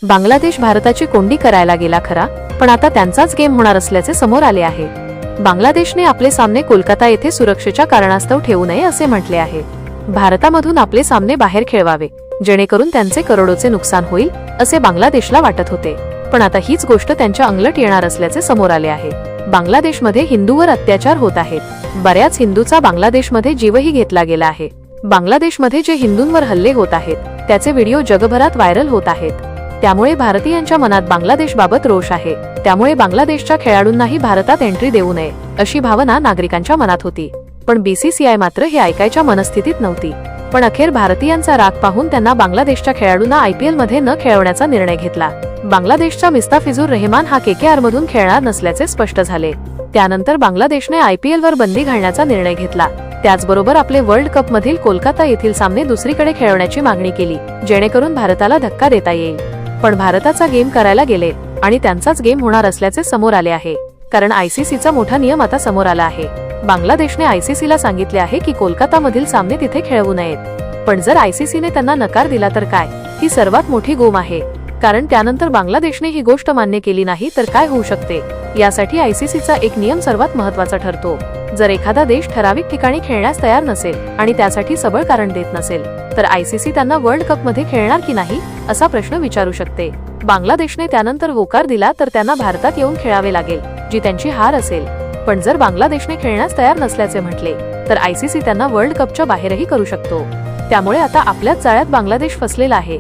बांगलादेश भारताची कोंडी करायला गेला खरा, पण आता त्यांचाच गेम होणार असल्याचे समोर आले आहे। बांगलादेशने आपले सामने कोलकाता येथे सुरक्षेच्या कारणास्तव ठेवू नये असे म्हटले आहे। भारतामधून आपले सामने बाहेर खेळवावे, जेणेकरून त्यांचे करोडोचे नुकसान होईल असे बांगलादेशला वाटत होते, पण आता हीच गोष्ट त्यांच्या अंगलट येणार असल्याचे समोर आले आहे। बांगलादेशमध्ये हिंदूवर अत्याचार होत आहेत। बऱ्याच हिंदूचा बांगलादेशमध्ये जीवही घेतला गेला आहे। बांगलादेशमध्ये जे हिंदूंवर हल्ले होत आहेत त्याचे व्हिडिओ जगभरात व्हायरल होत आहेत। त्यामुळे भारतीयांच्या मनात बांगलादेशबाबत रोष आहे। त्यामुळे बांगलादेशच्या खेळाडूंनाही भारतात एंट्री देऊ नये अशी भावना नागरिकांच्या मनात होती, पण बीसीसीआय मात्र हे ऐकायच्या मनस्थितीत नव्हती। पण अखेर भारतीयांचा राग पाहून त्यांना बांगलादेशच्या खेळाडूंना आयपीएल मध्ये न खेळवण्याचा निर्णय घेतला। बांगलादेशचा मिस्ताफिझुर रहमान हा केकेआर मधून खेळणार नसल्याचे स्पष्ट झाले। त्यानंतर बांगलादेशने आयपीएल वर बंदी घालण्याचा निर्णय घेतला। त्याचबरोबर आपले वर्ल्ड कप मधील कोलकाता येथील सामने दुसरीकडे खेळवण्याची मागणी केली, जेणेकरून भारताला धक्का देता येईल। पण भारताचा गेम करायला गेले आणि त्यांचाच गेम होणार असल्याचे समोर आले आहे, कारण आयसीसीचा मोठा नियम आता समोर आला आहे। बांगलादेशने आयसीसीला सांगितले आहे की कोलकाता मधील सामने तिथे खेळवू नयेत, पण जर आयसीसीने त्यांना नकार दिला तर काय, ही सर्वात मोठी गोम आहे। कारण त्यानंतर बांगलादेशने ही गोष्ट मान्य केली नाही तर काय होऊ शकते, यासाठी आयसीसीचा एक नियम सर्वात महत्त्वाचा ठरतो। जर एखादा देश ठराविक ठिकाणी खेळण्यास तयार नसेल आणि त्यासाठी सबळ कारण देत नसेल, तर आयसीसी त्यांना वर्ल्ड कप मध्ये खेळणार की नाही असा प्रश्न विचारू शकते। बांगलादेशने त्यानंतर होकार दिला तर त्यांना भारतात येऊन खेळावे लागेल, जी त्यांची हार असेल। पण जर बांगलादेशने खेळण्यास तयार नसल्याचे म्हटले तर आयसीसी त्यांना वर्ल्ड कपच्या बाहेरही करू शकतो। त्यामुळे आता आपल्याच जाळ्यात बांगलादेश फसलेला आहे।